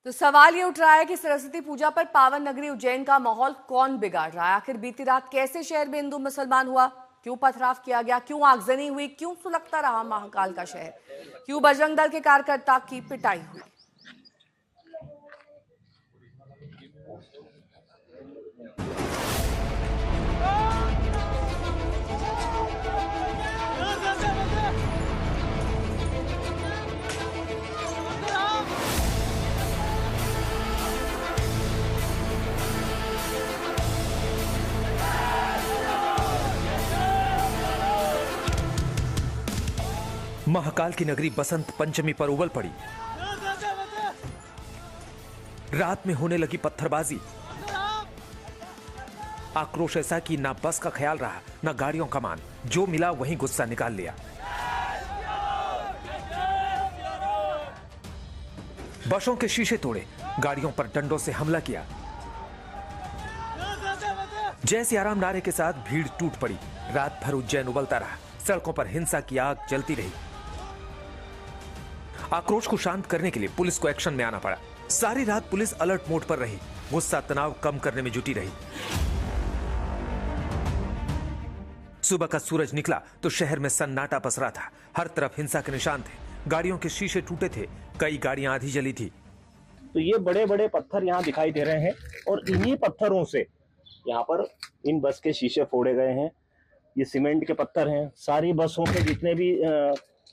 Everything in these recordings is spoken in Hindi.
तो सवाल ये उठ रहा है कि सरस्वती पूजा पर पावन नगरी उज्जैन का माहौल कौन बिगाड़ रहा है। आखिर बीती रात कैसे शहर में हिंदू मुसलमान हुआ, क्यों पथराव किया गया, क्यों आगजनी हुई, क्यों सुलगता रहा महाकाल का शहर, क्यों बजरंग दल के कार्यकर्ता की पिटाई हुई। महाकाल की नगरी बसंत पंचमी पर उबल पड़ी। रात में होने लगी पत्थरबाजी। आक्रोश ऐसा कि ना बस का ख्याल रहा ना गाड़ियों का मान, जो मिला वहीं गुस्सा निकाल लिया। बसों के शीशे तोड़े, गाड़ियों पर डंडों से हमला किया। जय सियाराम नारे के साथ भीड़ टूट पड़ी। रात भर उज्जैन उबलता रहा, सड़कों पर हिंसा की आग जलती रही। आक्रोश को शांत करने के लिए पुलिस को एक्शन में आना पड़ा। सारी रात पुलिस अलर्ट मोड पर रही, गुस्सा तनाव कम करने में जुटी रही। सुबह का सूरज निकला तो शहर में सन्नाटा पसरा था। हर तरफ हिंसा के निशान थे, गाड़ियों के शीशे टूटे थे, कई गाड़ियां आधी जली थी। तो ये बड़े बड़े पत्थर यहाँ दिखाई दे रहे हैं और इन्हीं पत्थरों से यहाँ पर इन बस के शीशे फोड़े गए हैं। ये सीमेंट के पत्थर हैं। सारी बसों के जितने भी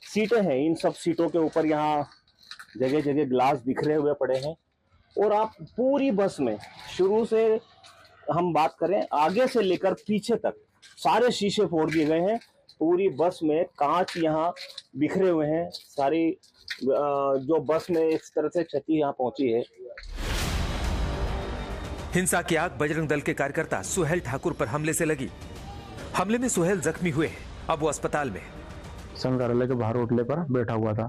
सीटें हैं, इन सब सीटों के ऊपर यहाँ जगह जगह ग्लास बिखरे हुए पड़े हैं। और आप पूरी बस में शुरू से हम बात करें आगे से लेकर पीछे तक सारे शीशे फोड़ दिए गए हैं। पूरी बस में कांच यहाँ बिखरे हुए हैं। सारी जो बस में इस तरह से क्षति यहाँ पहुंची है। हिंसा की आग बजरंग दल के कार्यकर्ता सुहेल ठाकुर पर हमले से लगी। हमले में सुहेल जख्मी हुए हैं, अब वो अस्पताल में है। संग्रहालय के बाहर होटले पर बैठा हुआ था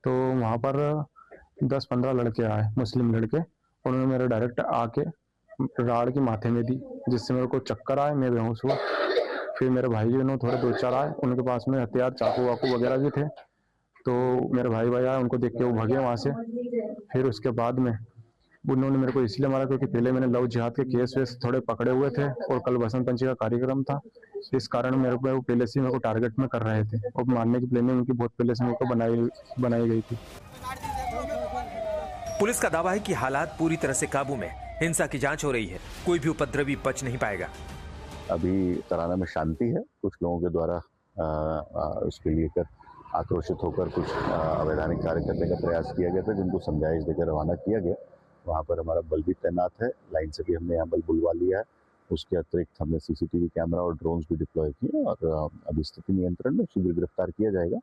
तो वहां पर 10-15 लड़के आए, मुस्लिम लड़के। उन्होंने मेरे डायरेक्ट आके राड़ की माथे में दी, जिससे मेरे को चक्कर आए, मैं बेहोश हुआ। फिर मेरे भाई जी उन्होंने थोड़े 2-4 आए, उनके पास में हथियार चाकू वाकू वगैरह भी थे। तो मेरे भाई आए, उनको देख के वो भागे वहां से। फिर उसके बाद में उन्होंने मेरे को इसलिए मारा क्योंकि पहले मैंने लव जिहाद के केस वेस थोड़े पकड़े हुए थे और कल बसंत पंचमी का कार्यक्रम था। इस कारण मेरे को पहले से मेरे को टारगेट में कर रहे थे और मारने की प्लानिंग उनकी बहुत पहले से मेरे को बनाई गई थी। पुलिस का दावा है कि हालात पूरी तरह से काबू में, हिंसा की जांच हो रही है, कोई भी उपद्रवी बच नहीं पाएगा। अभी तराना में शांति है। कुछ लोगों के द्वारा उसके लिए आक्रोशित होकर कुछ अवैधानिक कार्य करने का प्रयास किया गया था, जिनको समझाइश देकर रवाना किया गया। वहाँ पर हमारा बल भी तैनात है, लाइन से भी हमने यहाँ बल बुलवा लिया है। उसके अतिरिक्त हमने सीसीटीवी कैमरा और ड्रोन्स भी डिप्लॉय किए और अभी स्थिति नियंत्रण में, शीघ्र गिरफ्तार किया जाएगा।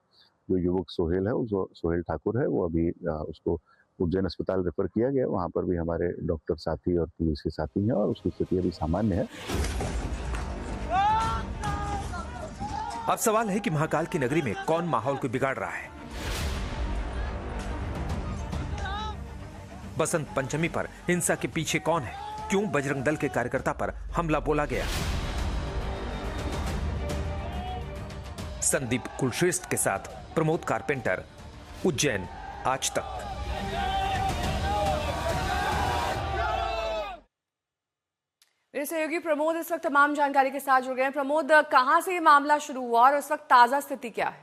जो युवक सोहेल है, जो सोहेल ठाकुर है, वो अभी उसको उज्जैन अस्पताल रेफर किया गया। वहाँ पर भी हमारे डॉक्टर साथी और पुलिस के साथी हैं और उसकी स्थिति अभी सामान्य है। अब सवाल है कि महाकाल की नगरी में कौन माहौल को बिगाड़ रहा है। बसंत पंचमी पर हिंसा के पीछे कौन है, क्यों बजरंग दल के कार्यकर्ता पर हमला बोला गया। संदीप कुलश्रेष्ठ के साथ प्रमोद कारपेंटर, उज्जैन, आज तक। मेरे सहयोगी प्रमोद इस वक्त तमाम जानकारी के साथ जुड़ गए हैं। प्रमोद, कहां से ये मामला शुरू हुआ और इस वक्त ताजा स्थिति क्या है?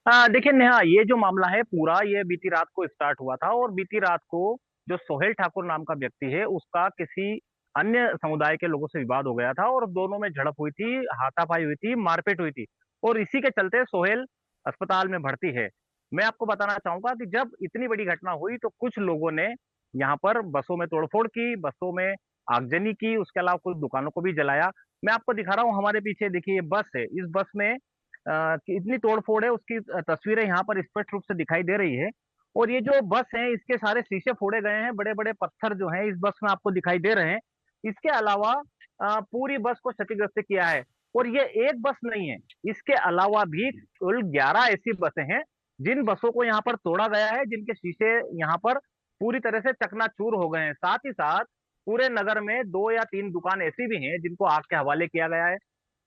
देखिए नेहा, ये जो मामला है पूरा ये बीती रात को स्टार्ट हुआ था और बीती रात को जो सोहेल ठाकुर नाम का व्यक्ति है उसका किसी अन्य समुदाय के लोगों से विवाद हो गया था और दोनों में झड़प हुई थी, हाथापाई हुई थी, मारपीट हुई थी और इसी के चलते सोहेल अस्पताल में भर्ती है। मैं आपको बताना चाहूंगा कि जब इतनी बड़ी घटना हुई तो कुछ लोगों ने यहाँ पर बसों में तोड़फोड़ की, बसों में आगजनी की, उसके अलावा कुछ दुकानों को भी जलाया। मैं आपको दिखा रहा हूँ, हमारे पीछे देखिए ये बस है, इस बस में कि इतनी तोड़फोड़ है, उसकी तस्वीरें यहाँ पर स्पष्ट रूप से दिखाई दे रही है। और ये जो बस है इसके सारे शीशे फोड़े गए हैं, बड़े बड़े पत्थर जो हैं इस बस में आपको दिखाई दे रहे हैं। इसके अलावा पूरी बस को क्षतिग्रस्त किया है और ये एक बस नहीं है, इसके अलावा भी कुल 11 ऐसी बसें हैं जिन बसों को यहाँ पर तोड़ा गया है, जिनके शीशे यहाँ पर पूरी तरह से चकनाचूर हो गए हैं। साथ ही साथ पूरे नगर में 2 या 3 दुकान ऐसी भी हैं जिनको आग के हवाले किया गया है।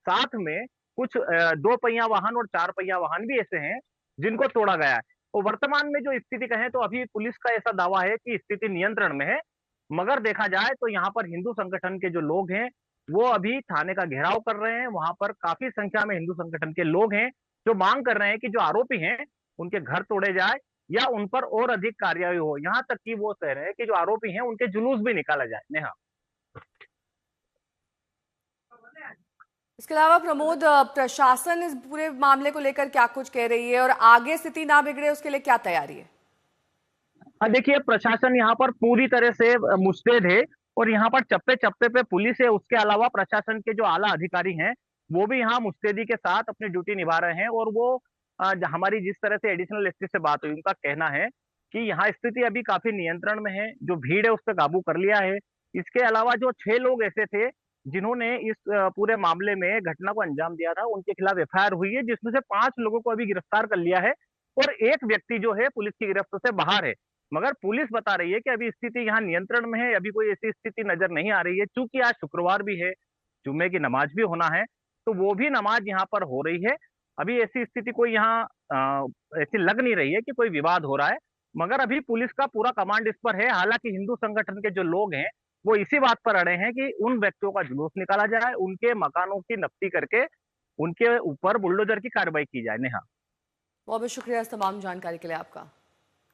साथ में कुछ 2 पहिया वाहन और 4 पहिया वाहन भी ऐसे हैं जिनको तोड़ा गया है। और वर्तमान में जो स्थिति कहें तो अभी पुलिस का ऐसा दावा है कि स्थिति नियंत्रण में है, मगर देखा जाए तो यहाँ पर हिंदू संगठन के जो लोग हैं वो अभी थाने का घेराव कर रहे हैं। वहां पर काफी संख्या में हिंदू संगठन के लोग हैं जो मांग कर रहे हैं कि जो आरोपी हैं उनके घर तोड़े जाए या उन पर और अधिक कार्रवाई हो। यहाँ तक कि वो कह रहे हैं कि जो आरोपी हैं उनके जुलूस भी निकाला जाए। नेहा, इसके अलावा प्रमोद, प्रशासन इस पूरे मामले को लेकर क्या कुछ कह रही है और आगे स्थिति ना बिगड़े उसके लिए क्या तैयारी है? हाँ देखिए, प्रशासन यहाँ पर पूरी तरह से मुस्तैद है और यहाँ पर चप्पे चप्पे पे पुलिस है। उसके अलावा प्रशासन के जो आला अधिकारी हैं वो भी यहाँ मुस्तैदी के साथ अपनी ड्यूटी निभा रहे हैं। और वो हमारी जिस तरह से एडिशनल एसपी से बात हुई, उनका कहना है कि यहाँ स्थिति अभी काफी नियंत्रण में है, जो भीड़ है उस पर काबू कर लिया है। इसके अलावा जो 6 लोग ऐसे थे जिन्होंने इस पूरे मामले में घटना को अंजाम दिया था, उनके खिलाफ एफआईआर हुई है, जिसमें से 5 लोगों को अभी गिरफ्तार कर लिया है और एक व्यक्ति जो है पुलिस की गिरफ्त से बाहर है। मगर पुलिस बता रही है कि अभी स्थिति यहाँ नियंत्रण में है, अभी कोई ऐसी स्थिति नजर नहीं आ रही है। चूंकि आज शुक्रवार भी है, जुम्मे की नमाज भी होना है, तो वो भी नमाज यहाँ पर हो रही है। अभी ऐसी स्थिति कोई यहाँ ऐसी लग नहीं रही है कि कोई विवाद हो रहा है, मगर अभी पुलिस का पूरा कमांड इस पर है। हालांकि हिंदू संगठन के जो लोग हैं वो इसी बात पर अड़े हैं कि उन व्यक्तियों का जुलूस निकाला जाए, उनके मकानों की नफ्ती करके उनके ऊपर बुलडोजर की कार्रवाई की जाए। नेहा, बहुत बहुत शुक्रिया इस तमाम जानकारी के लिए आपका।